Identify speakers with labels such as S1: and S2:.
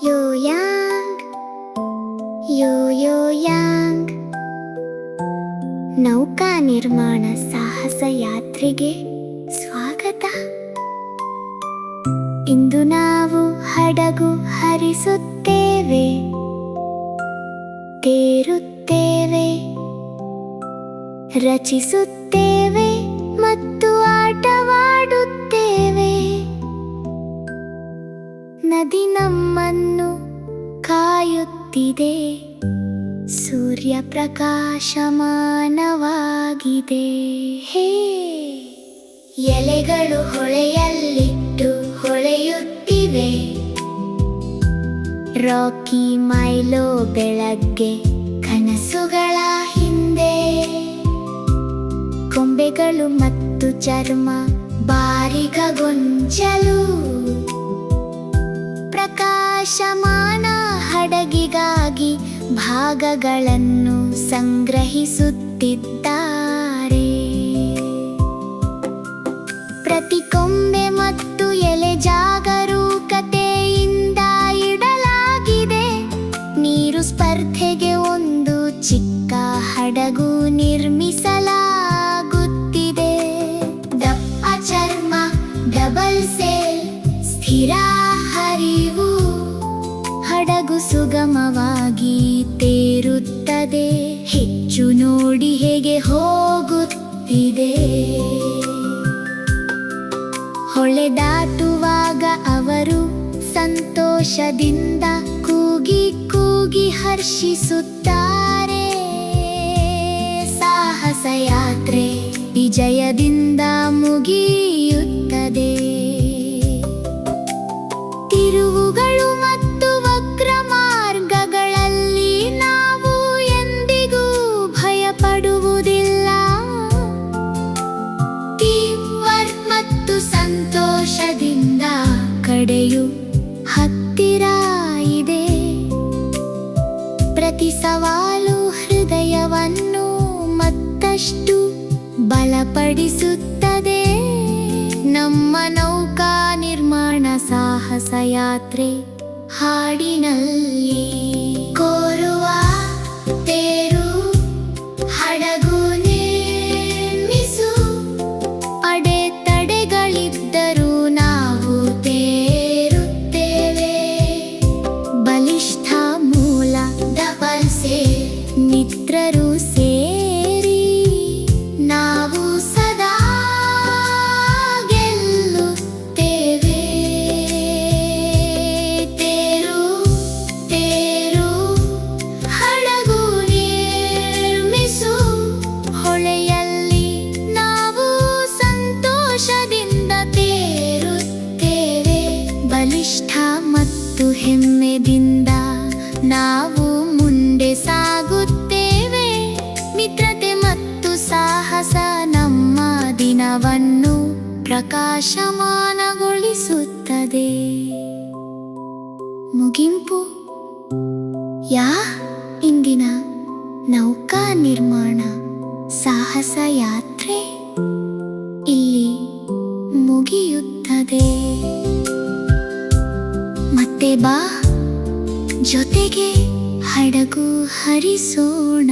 S1: ಯೋಯಾಂಗ್ ಯೋಯಾಂಗ್ ನೌಕಾ ನಿರ್ಮಾಣ ಸಾಹಸ ಯಾತ್ರೆಗೆ ಸ್ವಾಗತ. ಇಂದು ನಾವು ಹಡಗು ಹರಿಸುತ್ತೇವೆ, ತೇರುತ್ತೇವೆ, ರಚಿಸುತ್ತೇವೆ ಮತ್ತು ಆಟವಾಡುತ್ತೇವೆ. ನದಿ ನಮ್ಮನ್ನು ಕಾಯುತ್ತಿದೆ, ಸೂರ್ಯ ಪ್ರಕಾಶಮಾನವಾಗಿದೆ. ಹೇ, ಎಲೆಗಳು ಹೊಳೆಯಲ್ಲಿಟ್ಟು ಹೊಳೆಯುತ್ತಿವೆ. ರಾಕಿ ಮೈಲೋ ಬೆಳಗ್ಗೆ ಕನಸುಗಳ ಹಿಂದೆ. ಕೊಂಬೆಗಳು ಮತ್ತು ಚರ್ಮ ಬಾರಿಕಗೊಂಚಲು. ಪ್ರಕಾಶಮಾನ ಹಡಗಿಗಾಗಿ ಭಾಗಗಳನ್ನು ಸಂಗ್ರಹಿಸುತ್ತಿದ್ದಾರೆ. ಪ್ರತಿ ಕೊಂಬೆ ಮತ್ತು ಎಲೆ ಜಾಗರೂಕತೆಯಿಂದ ಇಡಲಾಗಿದೆ. ನೀರು ಸ್ಪರ್ಧೆಗೆ ಒಂದು ಚಿಕ್ಕ ಹಡಗು ನಿರ್ಮಿಸಲಾಗುತ್ತಿದೆ. ದಪ್ಪ ಚರ್ಮ, ಡಬಲ್ ಸೇಲ್, ಸ್ಥಿರ ಹರಿವು. ಹಡಗು ಸುಗಮವಾಗಿ ತೇರುತ್ತದೆ. ಹೆಚ್ಚು ನೋಡಿ ಹೇಗೆ ಹೋಗುತ್ತಿದೆ. ಹೊಳೆ ದಾಟುವಾಗ ಅವರು ಸಂತೋಷದಿಂದ ಕೂಗಿ ಕೂಗಿ ಹರ್ಷಿಸುತ್ತಾರೆ. ಸಾಹಸ ಯಾತ್ರೆ ವಿಜಯದಿಂದ ಮುಗಿಯುತ್ತದೆ. ತಿರುವುಗಳು ಮತ್ತು ವಕ್ರ ಮಾರ್ಗಗಳಲ್ಲಿ ನಾವು ಎಂದಿಗೂ ಭಯಪಡುವುದಿಲ್ಲ. ಟೀಮ್ ವರ್ಕ್ ಮತ್ತು ಸಂತೋಷದಿಂದ ಕಡೆಯು ಹತ್ತಿರ ಇದೆ. ಪ್ರತಿ ಸವಾಲು ಹೃದಯವನ್ನು ಮತ್ತಷ್ಟು ಬಲಪಡಿಸುತ್ತದೆ. ನಮ್ಮ ನೌಕಾ ನಿರ್ಮಾಣ ಸಾಹಸ ಯಾತ್ರೆ ಹಾಡಿನಲ್ಲಿ ಕೋರುವ ತೇರು ಹಡಗು ನಿರ್ಮಿಸು. ಅಡೆತಡೆಗಳಿದ್ದರೂ ನಾವು ತೇರುತ್ತೇವೆ. ಬಲಿಷ್ಠ ಮೂಲ ಡಬಲ್ ಸೇಲ್ ಮಿತ್ರರು ಸೇರಿ ನಾವು ಸದಾ ಗೆಲ್ಲುತ್ತೇವೆ. ತೇರು ತೇರು ಹಡಗು ನಿರ್ಮಿಸು. ಹೊಳೆಯಲ್ಲಿ ನಾವು ಸಂತೋಷದಿಂದ ತೇರುತ್ತೇವೆ. ಬಲಿಷ್ಠ ಮತ್ತು ಹೆಮ್ಮೆದಿಂದ ನಾವು ಮುಂದೆ ಸಾಗುತ್ತೇವೆ. ಮಿತ್ರತೆ ಮತ್ತು ಸಾಹಸ ನಮ್ಮ ದಿನವನ್ನು ಪ್ರಕಾಶಮಾನಗೊಳಿಸುತ್ತದೆ. ಮುಗಿಂಪು ಇಂದಿನ ನೌಕಾ ನಿರ್ಮಾಣ ಸಾಹಸ ಯಾತ್ರೆ ಇಲ್ಲಿ ಮುಗಿಯುತ್ತದೆ. ಮತ್ತೆ ಬಾ, ಜೊತೆಗೆ ಹಡಗು ಹರಿಸೋಣ.